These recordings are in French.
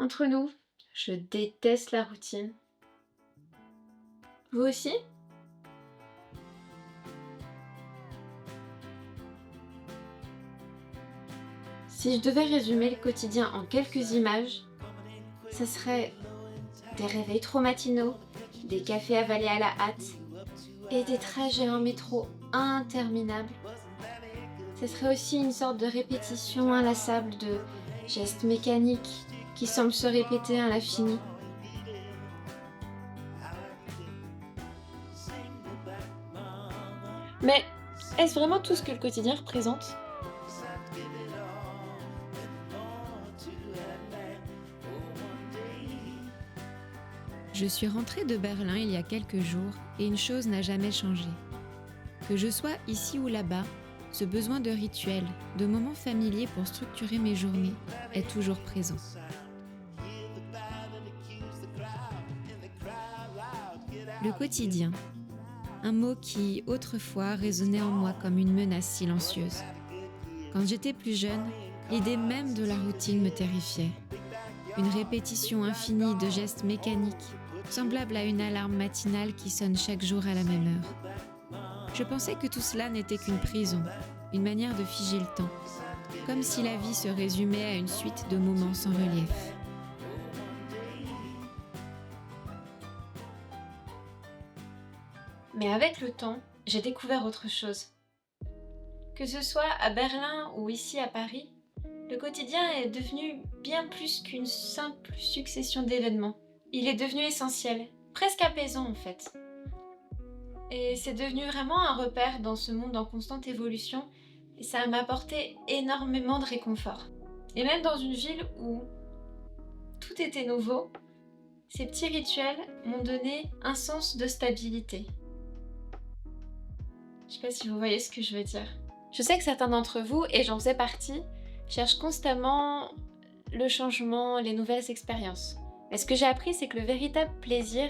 Entre nous, je déteste la routine. Vous aussi? Si je devais résumer le quotidien en quelques images, ça serait des réveils trop matinaux, des cafés avalés à la hâte et des trajets en métro interminables. Ce serait aussi une sorte de répétition inlassable de gestes mécaniques qui semblent se répéter à l'infini. Mais est-ce vraiment tout ce que le quotidien représente? Je suis rentrée de Berlin il y a quelques jours et une chose n'a jamais changé. Que je sois ici ou là-bas, ce besoin de rituels, de moments familiers pour structurer mes journées est toujours présent. Le quotidien, un mot qui autrefois résonnait en moi comme une menace silencieuse. Quand j'étais plus jeune, l'idée même de la routine me terrifiait. Une répétition infinie de gestes mécaniques, semblable à une alarme matinale qui sonne chaque jour à la même heure. Je pensais que tout cela n'était qu'une prison, une manière de figer le temps, comme si la vie se résumait à une suite de moments sans relief. Mais avec le temps, j'ai découvert autre chose. Que ce soit à Berlin ou ici à Paris, le quotidien est devenu bien plus qu'une simple succession d'événements. Il est devenu essentiel, presque apaisant en fait. Et c'est devenu vraiment un repère dans ce monde en constante évolution et ça m'a apporté énormément de réconfort. Et même dans une ville où tout était nouveau, ces petits rituels m'ont donné un sens de stabilité. Je sais pas si vous voyez ce que je veux dire. Je sais que certains d'entre vous, et j'en faisais partie, cherchent constamment le changement, les nouvelles expériences. Mais ce que j'ai appris, c'est que le véritable plaisir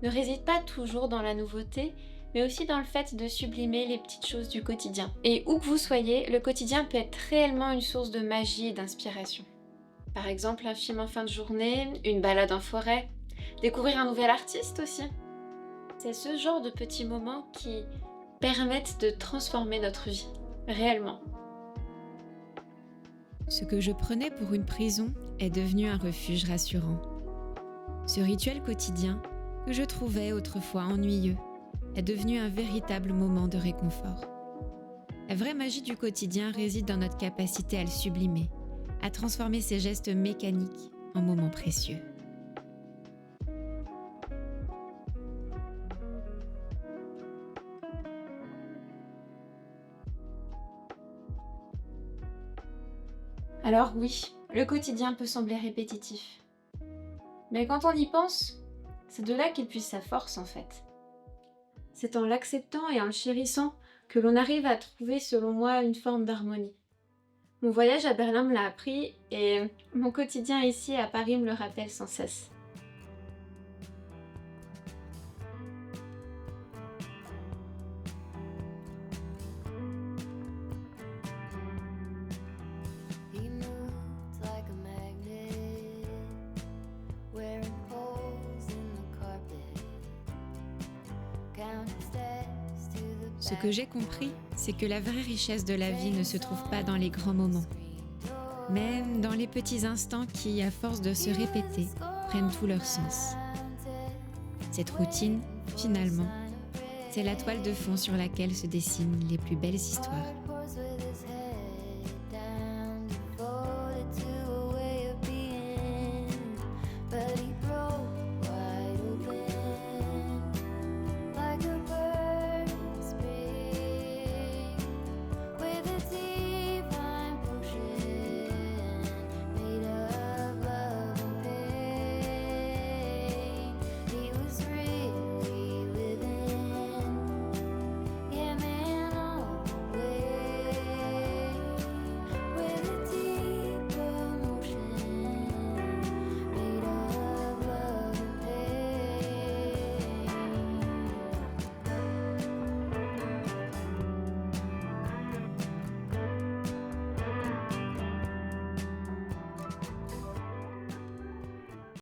ne réside pas toujours dans la nouveauté, mais aussi dans le fait de sublimer les petites choses du quotidien. Et où que vous soyez, le quotidien peut être réellement une source de magie et d'inspiration. Par exemple, un film en fin de journée, une balade en forêt, découvrir un nouvel artiste aussi. C'est ce genre de petits moments qui permettent de transformer notre vie, réellement. Ce que je prenais pour une prison est devenu un refuge rassurant. Ce rituel quotidien, que je trouvais autrefois ennuyeux, est devenu un véritable moment de réconfort. La vraie magie du quotidien réside dans notre capacité à le sublimer, à transformer ces gestes mécaniques en moments précieux. Alors oui, le quotidien peut sembler répétitif. Mais quand on y pense, c'est de là qu'il puise sa force en fait. C'est en l'acceptant et en le chérissant que l'on arrive à trouver, selon moi, une forme d'harmonie. Mon voyage à Berlin me l'a appris et mon quotidien ici à Paris me le rappelle sans cesse. He moved like a magnet, wearing holes in the carpet. Counting steps to the Ce que j'ai compris, c'est que la vraie richesse de la vie ne se trouve pas dans les grands moments, mais dans les petits instants qui, à force de se répéter, prennent tout leur sens. Cette routine, finalement, c'est la toile de fond sur laquelle se dessinent les plus belles histoires.